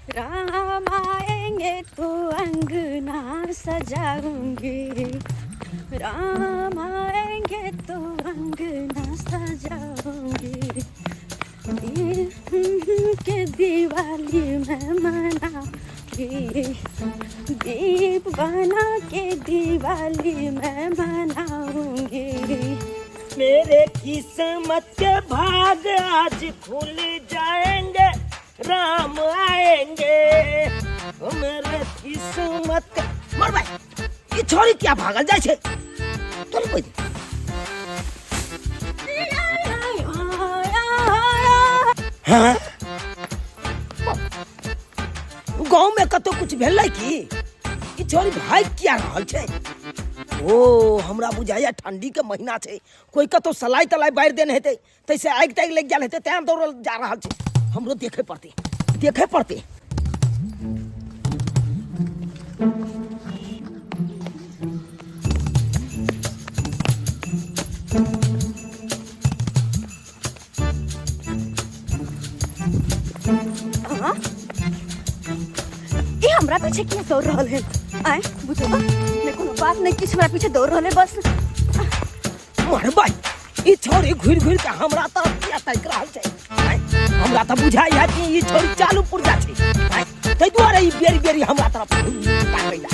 राम आएंगे तो अंगना सजाऊंगी, राम आएंगे तो अंगना सजाऊंगी, के दिवाली में मनाऊंगी, दीप बना के दिवाली में मनाऊंगी। मेरे किस्मत के भाग आज खुल जाएंगे, राम आएंगे। मेरे किस्मत के मर भाई, ये छोरी क्या भागल जाए छे? तो कोई हाँ? गाँव में कतो कुछ भेल की? ये छोरी भाई क्या रहल छे? ओ हमरा बुझाया ठंडी के महीना छे, कोई कतो सलाई तलाई बाहर देने हेते, तैसे आग ताग लग गेल हेते, तें दौड़ल जा रहल छे। हमरो देखे पड़ते। ये हमरा पीछे क्यों दौड़ रहल है? आए बुझो मैं कोनो बात नहीं, किस हमरा पीछे दौड़ रहल है बस। मर भाई, ये छोरी घुर घुर के हमरा तरफ किया तक रहल छे। हमरा त बुझाई है कि ये छोरी चालू पुर्जा छे, तै दुआरे ई बेरी बेरी हमरा तरफ ताकैला।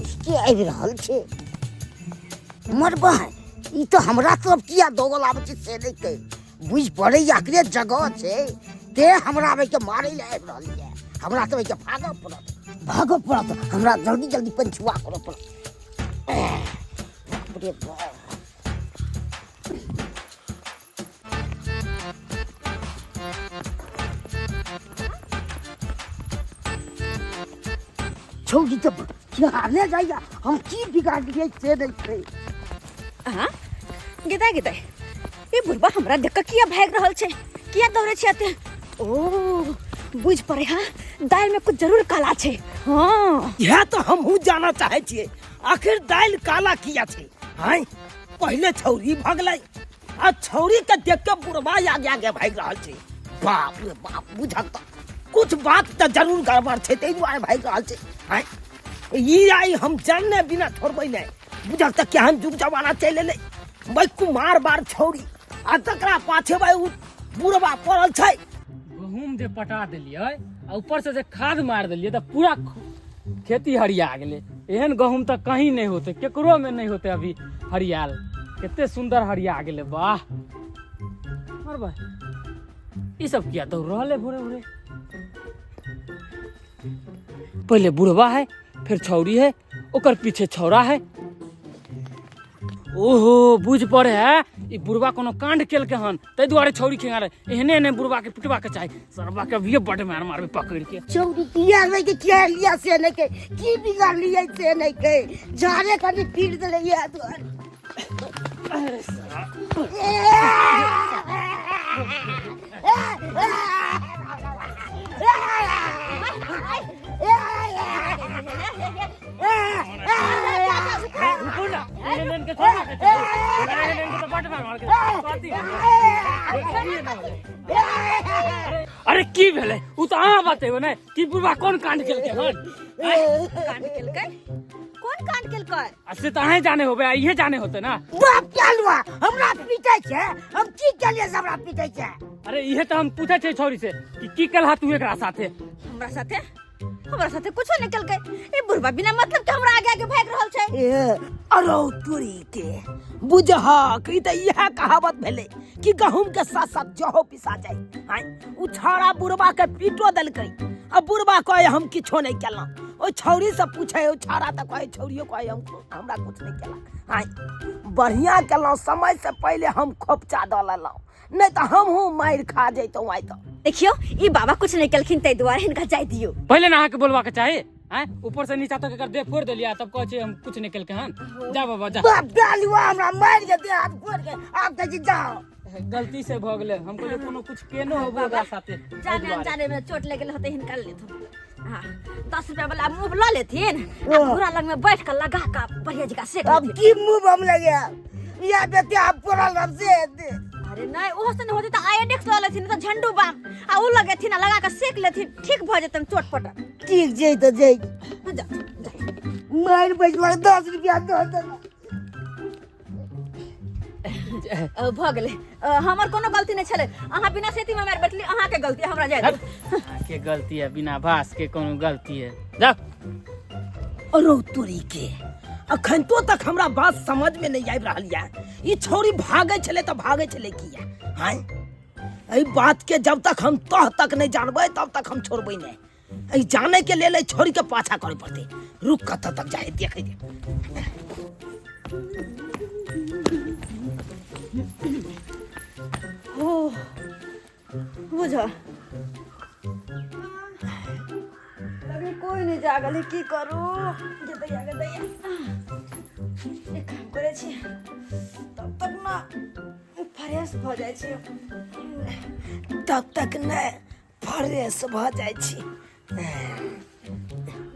इसके आबि रहल छे मरबा, ई तो हमरा तरफ किया दोगल आबै छे से नहीं कह बुझ पड़े एकरे जगह छे, ते हमरा आबै के मारे ले आबि रहल है। हमरा तो के भागो पड़त, हमरा जल्दी जल्दी पंचुआ करो पड़त। अरे बाप, छोड़ी तो क्या हारने जाएगा, हम की बिगाड़ दिए से नहीं कह। हाँ गिदा ये बुढ़बा हमरा देख के किया भाग रहल छे, किया दौड़े छे आते। ओ बुझ पड़े, हाँ दाल में कुछ जरूर काला छे। हाँ यह तो हमहू जाना चाहे छिए, आखिर दाल काला किया छे। हां पहले छौरी भागलै, आ छौरी के देख के बुढ़वा आगे भाग रहल छे। बाप रे बाप, बुझत कुछ बात तो जरूर गड़बड़ छे, तै दुआरे भाग रहल छे। हां ई आई हम जानने बिना छोड़बै नै, बुझत क्या हम जुग जमाना चले ले भाई कुमार बार छौरी, आ तकरा पाछे भाई बुढ़वा पड़ल छे। गहूम जे पटा देलियै आ ऊपर से जे खाद मार देलियै त पूरा खेती हरिया गेलै। एहन गहूम त कहीं नहीं होते, केकरो में नहीं होते अभी हरियाल। कितने सुंदर हरिया गेलै, वाह। और भाई ई सब किया दौड़ रहल है भोरे भोरे? पहले बुढ़वा है, फिर छौरी है, ओकर पीछे छौरा है। ओहो बुझ पड़े है, ई बुढ़वा कोनो कांड केल के हन, तै दुआरे छौरी खेंगा रे। एहने एहने बुढ़वा के पिटवा के चाही, सरवा के अभी बड़ मार मारबे पकड़ के। चौरी किया नहीं के क्या लिया से नहीं के, की बिगाड़ लिया से नहीं के, जाने का नहीं पीट दे लिया तो। अरे की भेले, उ त अहाँ बतेबो ने कि बुढ़वा कोन कांड केलकै हन? कांड केलकै? कौन कांड केलकै? से त अहाँ जाने होबे, इहे जाने होते ना। बाप क्या हुआ, हमरा पीटे छे, हम की केलिए से हमरा पीटे छे? अरे इहे त हम पूछे छे छौरी से कि की केलहा तू एकरा साथे? हमरा साथे कुछो नहीं केलकै। ई बुढ़बा बिना मतलब के हमरा आगे भाग रहल छे। अरे तुरी के बुझहा कि त यह कहावत भेले कि गहूम के साथ साथ जहो पिसा जाए। हां उ छौरा बुढ़बा के पीटो देलकै, अब बुढ़बा कहे हम किछो नहीं केला। ओ छौरी से पूछे, ओ छौरा त कहे छौरियो कहे हम हमरा कुछ नहीं केला। हां बढ़िया केला, समय से पहले हम खोपचा द लेलौ, नहीं तो हम हूं मार खा जैतो। आई तो देखियो ई बाबा कुछ नहीं केलखिन, तै दुआरे इनका जाय दियो। पहले नहा के बोलवा के चाहे, हैं ऊपर से नीचा तक एकर देह फोड़ देलिया, तब कहे हम कुछ नहीं केलके हन। जा बाबा जा, बाप डालुआ हमरा मार के दे हाथ फोड़ के, आप कह जाओ। गलती से भ गेले, हम कहले कोनो कुछ केनो होबो ओकरा साथे। जाने अनजाने में चोट लग गेल होते, हिनका ले तो हाँ 10 रुपया वाला मुंह ला लेथिन आ पूरा लग में बैठ कर लगा का बढ़िया जगह सेक अब लेथिन। की मुंह बम लगे या बेटे आप पूरा लब से अरे नहीं ओहो से न होते तो आयोडेक्स ला लेथिन तो झंडू बाम आ उ लगेथिन आ लगा के सेक लेथिन ठीक भ जेतन चोटपट। ठीक जे तो जे जा जा मार बजवा 10 रुपया दो दे भ गेलै हमर कोनो गलती नहीं छले अहाँ बिना सेती में मार बैठली अहाँ के गलती हमरा जाय दे। के गलती है बिना भास के कोनो गलती है जा। अरो तोरी के अखन तो तक हमरा बात समझ में नहीं आबि रहल है। ई छौरी भागे छले तो भागे छले किया हां एई बात के जब तक हम तह तक नहीं जानबै तब तक हम छोड़बै नहीं। एई जाने के लेल छौरी के पाछा करे पड़ते। रुक कत तक जाए देखे दे। हो बुझा लगे कोई नहीं जागल है की करू जदैया गदैया एक काम करे छी तब तक ना फ्रेश भ जाय छी तब तक न फ्रेश भ जाय छी।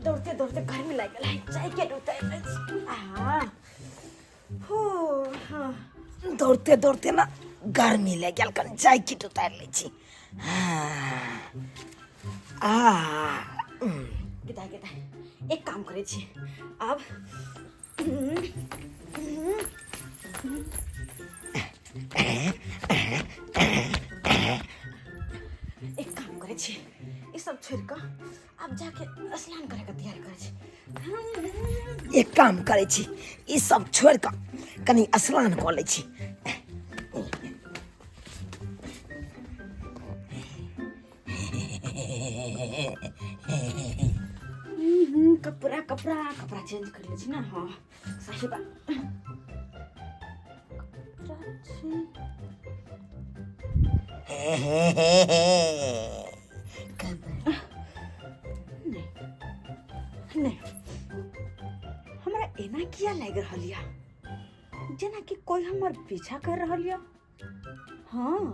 दौड़ते दौड़ते गर्मी लाग गेल है जैकेट उतार छी। हो हाँ दौड़ते दौड़ते ना गर्मी लग गया कन जैकेट उतार ले छी। गिदा गिदा एक काम करे छी अब एक काम करे छी ई सब छोड़ के अब जाके स्नान करे के तैयारी करे छी। एक काम करे छी ई सब छोड़ के कनी स्नान क ले छी। कपड़ा कपड़ा कपड़ा चेंज कर ले छी ना। हाँ सही बात कपड़ा चेंज नहीं हमरा एना किया लग रहल या जेना कि कोई हमर पीछा कर रहल या। हाँ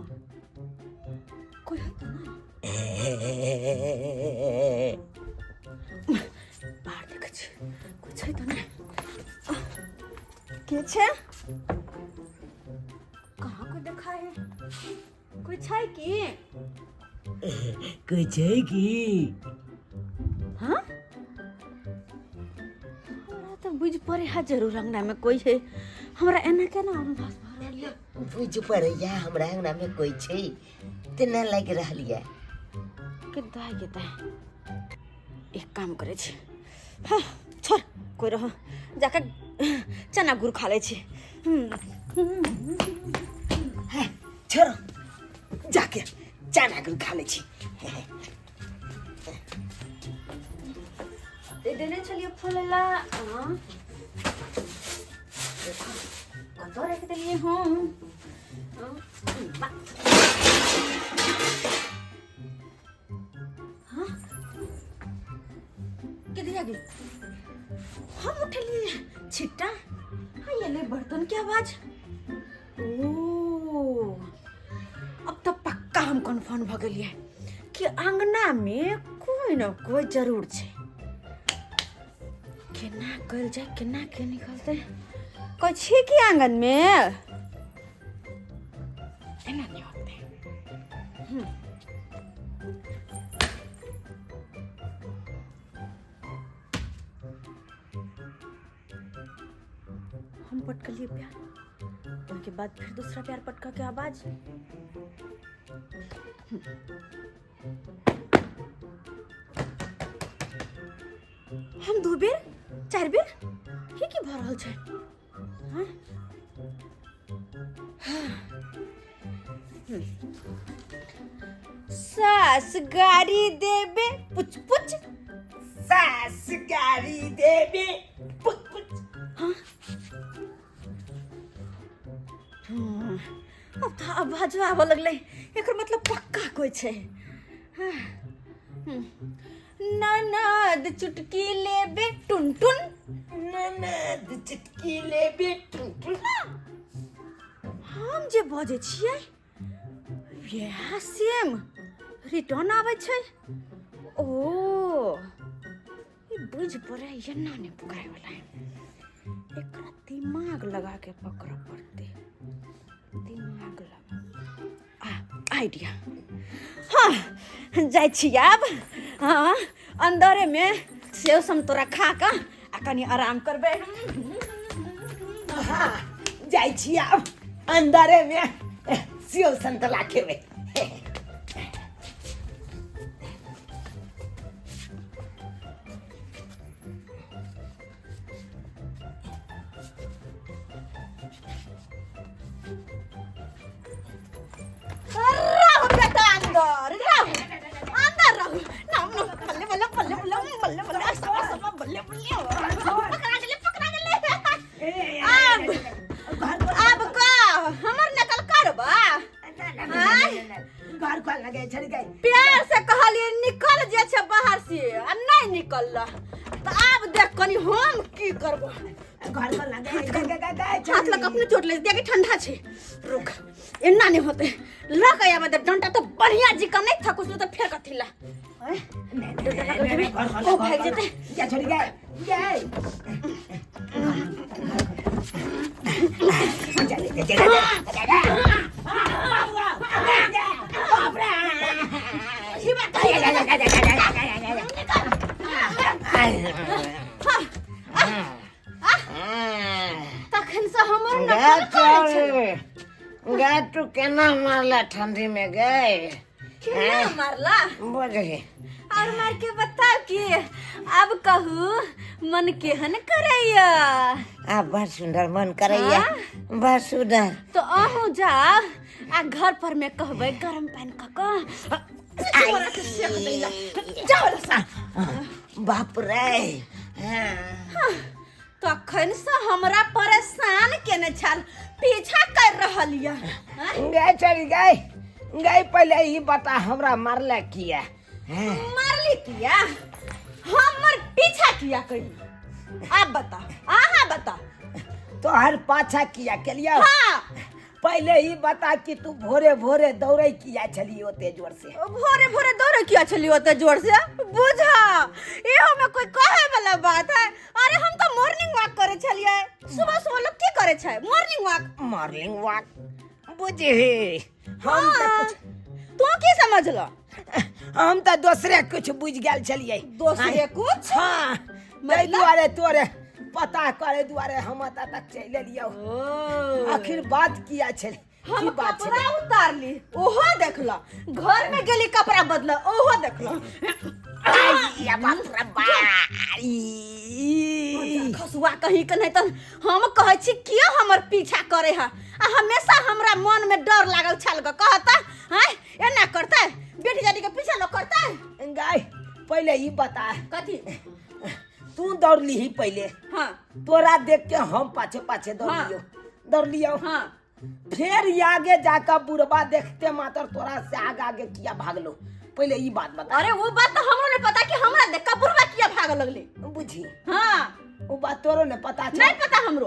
कोई है तो ना बाहर देख छी कुछ है तो ना के छे कहाँ कोई देखा है कोई छै की कुछ है की हाँ हमरा तो बुझ पड़े है जरूर अंगना में कोई है हमरा एना केना आवाज भर रहल या। बुझ पड़ैया हमरा अंगना में कोई छै तेना लग रहल है किदाय एक काम करे छी। हाँ छोड़ कोई रह जाके चना गुड़ खा ले छी। छोड़ो जाके चना गुड़ खा ले छी। देने चलिए फलेला कतो रख देलिए हम हाँ किधर आ गई हम उठ लिए छिट्टा। हाँ ये ले बर्तन की आवाज। ओ अब तो पक्का हम कन्फर्म भ गेलिए कि अंगना में कोई न कोई जरूर छे। केना कल जाए केना के निकलते कोई छे की आंगन में एना नहीं होते। हम पटक लिए प्यार उसके बाद फिर दूसरा प्यार पटका के आवाज। हम 2 बेर 4 बेर ये की भ रहल छै। हाँ? सास गाड़ी देबे पुछ पुछ सास गाड़ी देबे पुछ पुछ। हाँ? अब तो आवाज आवे लगले एकर मतलब पक्का कोई छै। हाँ। ननद चुटकी लेबे टुन टुन ननद चुटकी लेबे टुन टुन। हम जे बजे छियै यह सेम रिटर्न आबै छै ओ ये बुझ पड़े ये ना ने पुकारे वाला है एकरा दिमाग लगा के पकड़ पड़ते दिमाग लगा आइडिया हाँ जाय छी आब हाँ अंदरे में सेव संतरा खा का आ कनी आराम करबे हाँ जाइ छी आब अंदरे में सेव संतरा खेबै राहु बेटा अंदर राहु अंदर राहु नाम नो बल्ले बल्ले बल्ले बल्ले बल्ले बल्ले सब बल्ले बल्ले पकड़ा गेले अब का हमर नकल करबा घर को लगे छड़ गए प्यार से कहलिए निकल जे छै बाहर से आ नहीं निकलला त आब देख कनी हम की करबो घर को लगे हाथ लग अपने चोट ले देख ठंडा छे रुक एना नहीं होते लग आया मत डंटा तो बढ़िया जी का नहीं था कुछ तो फेर कथिला ओ भाग जेते क्या छोड़ गए तखन से हमर नकल करे छै गए तू केना मारला ठंडी में गए केना मारला बोझ गए और मार के बताओ कि अब कहू मन केहन करैया आप बहुत सुंदर मन करैया बहुत सुंदर तो अहू जाओ आ घर पर में कहबै गरम पानी क तोरा के सेक दैला जाओ रसा बाप रे तखन से हमरा परेशान केने छल पीछा कर रहल या गए चली गए गए पहले ही बता हमरा मारला किया मारली किया हमर पीछा किया करी आप बता आहा बता तो हर पाछा किया के लिया हाँ पहले ही बता कि तू भोरे भोरे दौड़े किया चली होते जोर से भोरे भोरे दौड़े किया चली होते जोर से बुझा ये में कोई कहे वाला बात है अरे हम तो मॉर्निंग वॉक करे छलिए सुबह सुबह लोग की करे छै मॉर्निंग वॉक बुझे हम तो कुछ तू की समझला हम तो दूसरे कुछ बुझ गेल छलिए दोसरे कुछ हाँ तै दुआरे तोरे पता करे दुआरे हम तक चल लियो आखिर बात किया छल हम कपड़ा उतार ली ओहो देखला घर में गेली कपड़ा बदला ओहो देखला या बाप रे बारी खसुआ कहीं के नहीं तो हम कहे छी किया हमर पीछा करे है आ हमेशा हमरा मन में डर लागल छल ग कहता हैं एना करता बेटी जानी के पीछे लोग करता गाय पहले ही बता कथी तू दौड़ ली ही पहले हां तोरा देख के हम पाछे पाछे दौड़ लियो हां फिर आगे जाकर बुढ़वा देखते मात्र तोरा से आगे आगे किया भागलो पहले ये बात बता अरे वो बात तो हमरो ने पता कि हमरा देख के बुढ़वा किया भाग लगले बुझी हां वो बात तोरो ने पता छ नहीं पता हमरो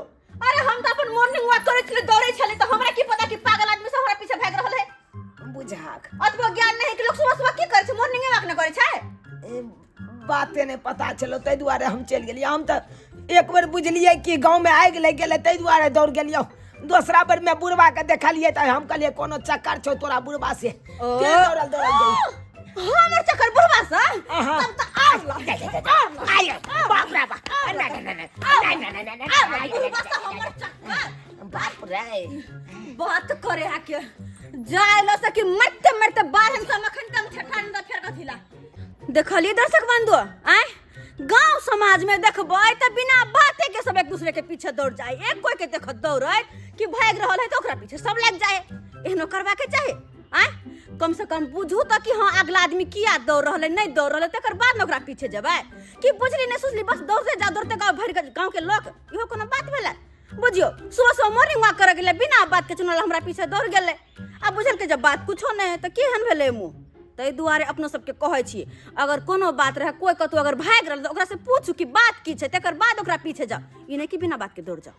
अरे हम तो अपन मॉर्निंग वॉक करे छले दौड़े छले तो हमरा की पता कि पागल आदमी सब हमरा पीछे भाग रहल है बुझाक अतबो ज्ञान नहीं कि लोग सुबह सुबह की करे छै मॉर्निंग वॉक न करे छै बाते ने पता चलो तै दुआरे हम चल गेलिए हम तो एक बार बुझलिए कि गांव में आग लग गेले तै दुआरे दौड़ गेलियो दूसरा बार में बुढ़वा के देखलिए त हम कहलिए कोनो चक्कर छौ तोरा बुढ़वा से के दौड़ल गई हमर चक्कर बुढ़वा से तब तो आला आयो बाप रे बाप बुढ़वा से हमर चक्कर बाप रे बात करे आ के जायला से कि मरते मरते बाहर से मखन कम ठठान द फेर कथिला देखलिए दर्शक बंधु आय गांव समाज में देखबै त बिना बाते के सब एक दूसरे के पीछे दौड़ जाए एक कोई के देख दौड़ै कि भाग रहल है तो ओकरा पीछे सब लग जाए एहनो करबा के चाहे आय कम से कम बुझू त कि हां अगला आदमी किया दौड़ रहल है नहीं दौड़ रहल है तकर बाद न ओकरा पीछे जेबै कि बुझली नहीं सोचली बस दौड़ते जा दौड़ते गांव के लोग इहो कोनो बात भेलै बुझियो सुबह सुबह मॉर्निंग वॉक करे गेले बिना बात के चुनल हमरा पीछे दौड़ गेले अब बुझल के जब बात कुछो नहीं त केहन भेलै मुंह तै दुआरे अपनो सबके कहै छी अगर कोनो बात रहे कोई कतौ अगर भाग रहल त ओकरा से पूछू कि बात की छै तकर बाद ओकरा पीछे जा ई नहीं कि बिना बात के दौड़ जा